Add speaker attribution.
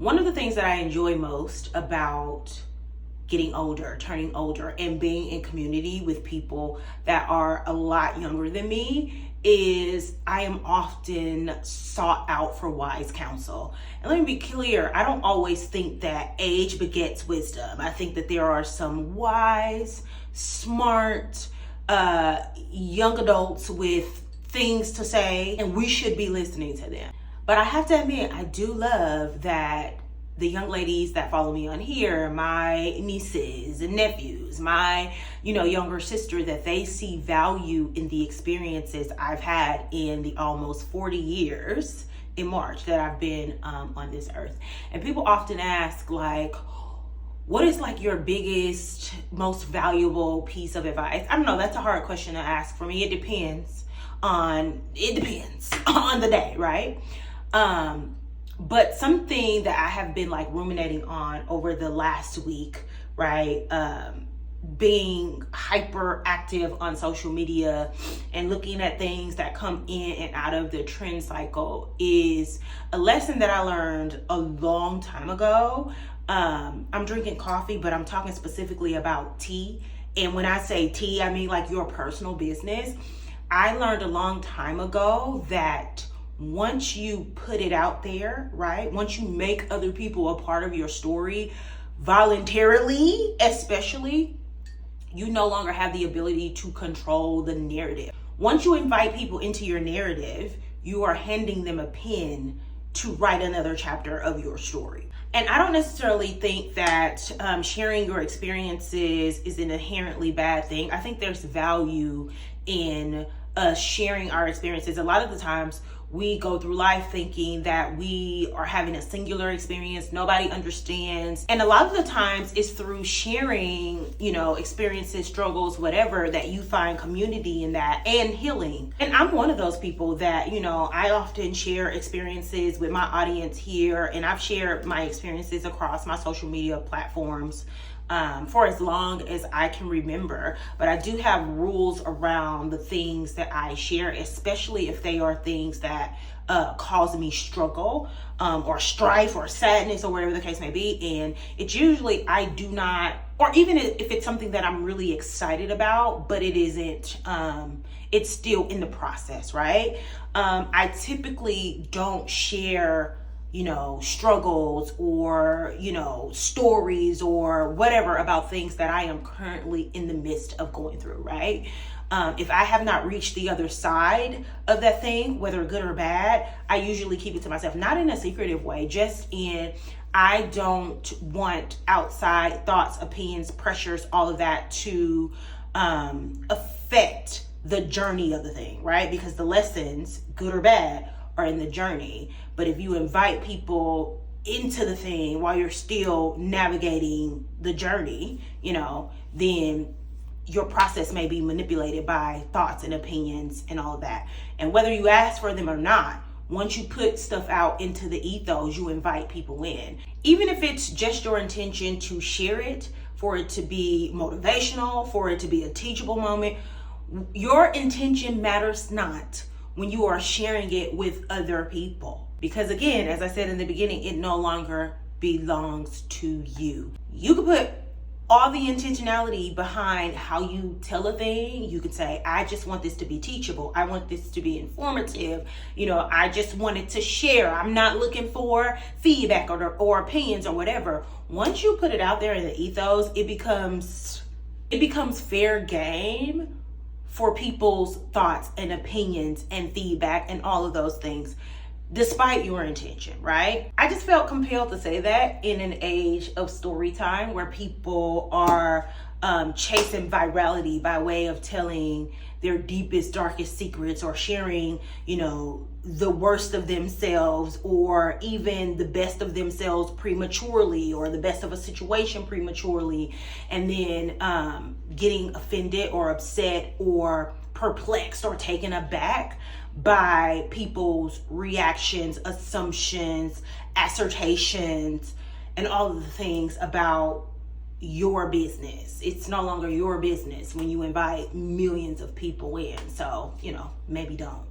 Speaker 1: One of the things that I enjoy most about getting older, turning older, and being in community with people that are a lot younger than me is I am often sought out for wise counsel. And let me be clear, I don't always think that age begets wisdom. I think that there are some wise, smart, young adults with things to say, and we should be listening to them. But I have to admit, I do love that the young ladies that follow me on here, my nieces and nephews, my, younger sister, that they see value in the experiences I've had in the almost 40 years in March that I've been on this earth. And people often ask, like, what is like your biggest, most valuable piece of advice? I don't know, that's a hard question to ask for me. It depends on the day, right? But something that I have been like ruminating on over the last week, right? Being hyper active on social media and looking at things that come in and out of the trend cycle is a lesson that I learned a long time ago. I'm drinking coffee, but I'm talking specifically about tea. And when I say tea, I mean like your personal business. I learned a long time ago that once you put it out there, right? Once you make other people a part of your story voluntarily, especially, you no longer have the ability to control the narrative. Once you invite people into your narrative, you are handing them a pen to write another chapter of your story. And I don't necessarily think that sharing your experiences is an inherently bad thing. I think there's value in sharing our experiences. A lot of the times we go through life thinking that we are having a singular experience, nobody understands. And a lot of the times it's through sharing, experiences, struggles, whatever, that you find community in that and healing. And I'm one of those people that, I often share experiences with my audience here, and I've shared my experiences across my social media platforms for as long as I can remember. But I do have rules around the things that I share, especially if they are things that cause me struggle or strife or sadness or whatever the case may be. And it's usually I do not, or even if it's something that I'm really excited about, but it isn't, it's still in the process, right? I typically don't share struggles or, stories or whatever about things that I am currently in the midst of going through, right? If I have not reached the other side of that thing, whether good or bad, I usually keep it to myself, not in a secretive way, just in, I don't want outside thoughts, opinions, pressures, all of that to affect the journey of the thing, right? Because the lessons, good or bad, are in the journey. But if you invite people into the thing while you're still navigating the journey, then your process may be manipulated by thoughts and opinions and all of that. And whether you ask for them or not, once you put stuff out into the ethos, you invite people in. Even if it's just your intention to share it, for it to be motivational, for it to be a teachable moment, your intention matters not when you are sharing it with other people. Because again, as I said in the beginning, it no longer belongs to you. You can put all the intentionality behind how you tell a thing. You could say, I just want this to be teachable. I want this to be informative. I just wanted to share. I'm not looking for feedback or opinions or whatever. Once you put it out there in the ethos, it becomes fair game for people's thoughts and opinions and feedback and all of those things, despite your intention, right? I just felt compelled to say that in an age of story time where people are chasing virality by way of telling their deepest, darkest secrets or sharing, the worst of themselves or even the best of themselves prematurely or the best of a situation prematurely, and then getting offended or upset or perplexed or taken aback by people's reactions, assumptions, assertions, and all of the things about your business. It's no longer your business when you invite millions of people in. So, maybe don't.